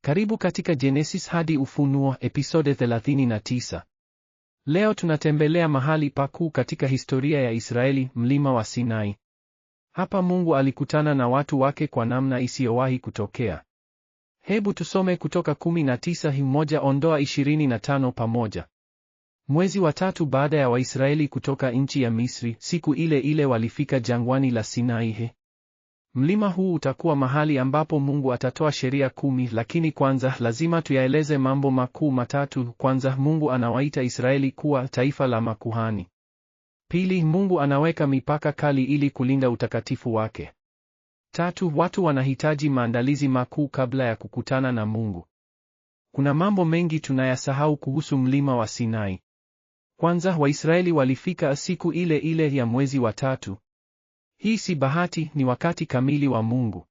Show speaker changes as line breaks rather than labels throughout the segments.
Karibu katika Genesis hadi Ufunuo, episode 39. Leo tunatembelea mahali pakuu katika historia ya Israeli, mlima wa Sinai. Hapa Mungu alikutana na watu wake kwa namna isiyowahi kutokea. Hebu tusome Kutoka 19:1-25 pamoja. Mwezi wa 3 baada ya Waisraeli kutoka nchi ya Misri, siku ile ile walifika jangwani la Sinai. Mlima huu utakuwa mahali ambapo Mungu atatoa sheria 10, lakini kwanza lazima tuyaeleze mambo makuu matatu. Kwanza, Mungu anawaita Israeli kuwa taifa la makuhani. Pili, Mungu anaweka mipaka kali ili kulinda utakatifu wake. Tatu, watu wanahitaji maandalizi makuu kabla ya kukutana na Mungu. Kuna mambo mengi tunayasahau kuhusu mlima wa Sinai. Kwanza, Waisraeli walifika siku ile ile ya mwezi wa 3. Hii si bahati, ni wakati kamili wa Mungu.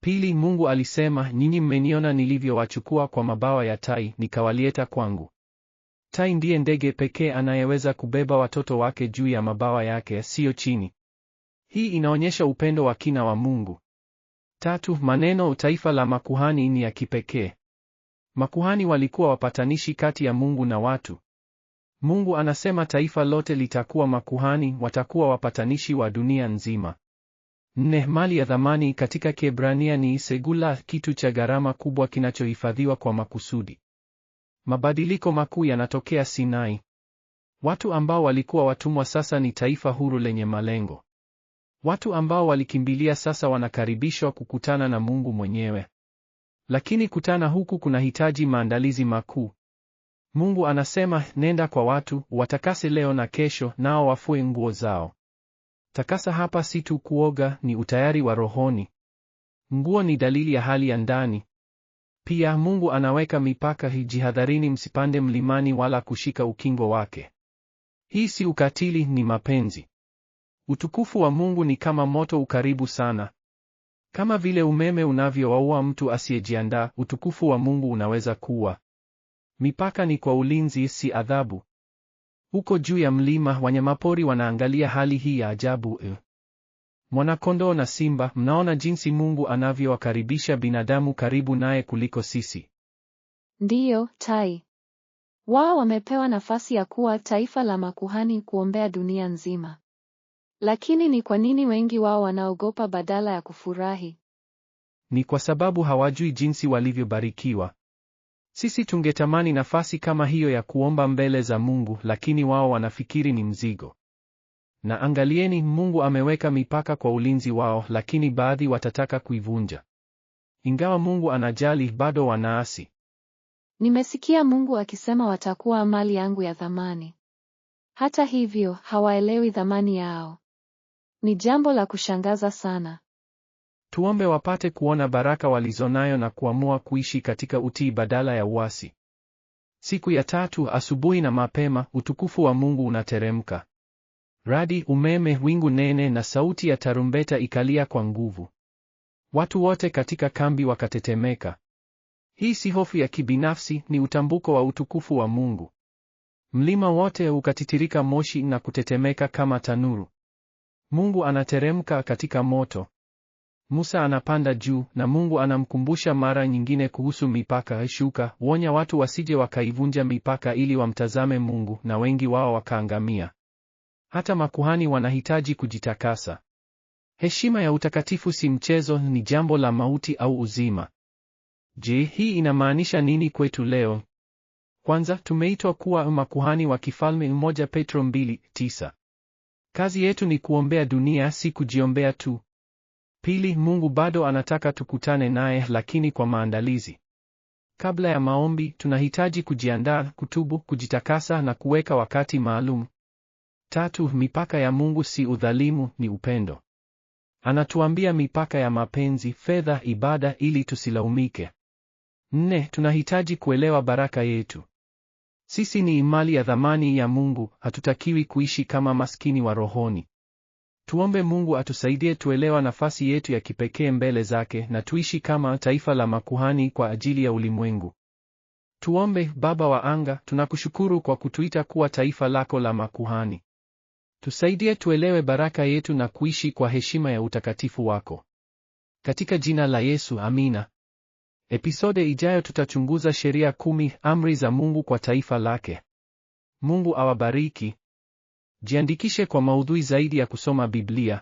Pili, Mungu alisema, nyinyi mmeniona nilivyowachukua kwa mabawa ya tai, nikawaleta kwangu. Tai ndiye ndege pekee anayeweza kubeba watoto wake juu ya mabawa yake, sio chini. Hii inaonyesha upendo wa kina wa Mungu. Tatu, maneno taifa la makuhani ni ya kipekee. Makuhani walikuwa wapatanishi kati ya Mungu na watu. Mungu anasema taifa lote litakuwa makuhani, watakuwa wapatanishi wa dunia nzima. 4. Mali ya thamani katika Kiebrania ni segula, kitu cha gharama kubwa kinachohifadhiwa kwa makusudi. Mabadiliko makuu yanatokea Sinai. Watu ambao walikuwa watumwa sasa ni taifa huru lenye malengo. Watu ambao walikimbilia sasa wanakaribishwa kukutana na Mungu mwenyewe. Lakini kutana huku kunahitaji maandalizi makuu. Mungu anasema, nenda kwa watu, watakase leo na kesho, nao wafue nguo zao. Takasa hapa si tu kuoga, ni utayari wa rohoni. Nguo ni dalili ya hali ya ndani. Pia Mungu anaweka mipaka, jihadharini msipande mlimani wala kushika ukingo wake. Hii si ukatili, ni mapenzi. Utukufu wa Mungu ni kama moto ukaribu sana. Kama vile umeme unavyowaua mtu asiyejiandaa, utukufu wa Mungu unaweza kuwa. Mipaka ni kwa ulinzi, si adhabu. Huko juu ya mlima, wanyamapori wanaangalia hali hii ya ajabu. Mwanakondoo na simba, mnaona jinsi Mungu anavyowakaribisha binadamu karibu naye kuliko sisi.
Ndiyo, tai. Wao wamepewa nafasi ya kuwa taifa la makuhani kuombea dunia nzima. Lakini ni kwa nini wengi wao wanaogopa badala ya kufurahi?
Ni kwa sababu hawajui jinsi walivyobarikiwa. Sisi tungetamani nafasi kama hiyo ya kuomba mbele za Mungu, lakini wao wanafikiri ni mzigo. Na angalieni, Mungu ameweka mipaka kwa ulinzi wao, lakini baadhi watataka kuivunja. Ingawa Mungu anajali, bado wanaasi.
Nimesikia Mungu akisema watakuwa mali yangu ya thamani. Hata hivyo, hawaelewi thamani yao. Ni jambo la kushangaza sana.
Tuombe wapate kuona baraka walizonayo na kuamua kuishi katika utii badala ya uasi. Siku ya 3, asubuhi na mapema, utukufu wa Mungu unateremka. Radi, umeme, wingu nene na sauti ya tarumbeta ikalia kwa nguvu. Watu wote katika kambi wakatetemeka. Hii si hofu ya kibinafsi, ni utambuko wa utukufu wa Mungu. Mlima wote ukatitirika moshi na kutetemeka kama tanuru. Mungu anateremka katika moto. Musa anapanda juu na Mungu anamkumbusha mara nyingine kuhusu mipaka. Shuka, wonya watu wasije wakaivunja mipaka ili wamtazame Mungu, na wengi wao wakaangamia. Hata makuhani wanahitaji kujitakasa. Heshima ya utakatifu si mchezo, ni jambo la mauti au uzima. Je, hii inamaanisha nini kwetu leo? Kwanza, tumeitwa kuwa makuhani wa kifalme. 1 Petro 2:9. Kazi yetu ni kuombea dunia, si kujiombea tu. Pili, Mungu bado anataka tukutane naye, lakini kwa maandalizi. Kabla ya maombi, tunahitaji kujiandaa, kutubu, kujitakasa na kuweka wakati maalum. Tatu, mipaka ya Mungu si udhalimu, ni upendo. Anatuambia mipaka ya mapenzi, fedha, ibada ili tusilaumike. 4, tunahitaji kuelewa baraka yetu. Sisi ni mali ya thamani ya Mungu, hatutakiwi kuishi kama maskini wa rohoni. Tuombe Mungu atusaidie tuelewa nafasi yetu ya kipekee mbele zake na tuishi kama taifa la makuhani kwa ajili ya ulimwengu. Tuombe. Baba wa anga, tunakushukuru kwa kutuita kuwa taifa lako la makuhani. Tusaidie tuelewe baraka yetu na kuishi kwa heshima ya utakatifu wako. Katika jina la Yesu, amina. Episode ijayo tutachunguza sheria 10, amri za Mungu kwa taifa lake. Mungu awabariki. Jiandikishe kwa maudhui zaidi ya kusoma Biblia.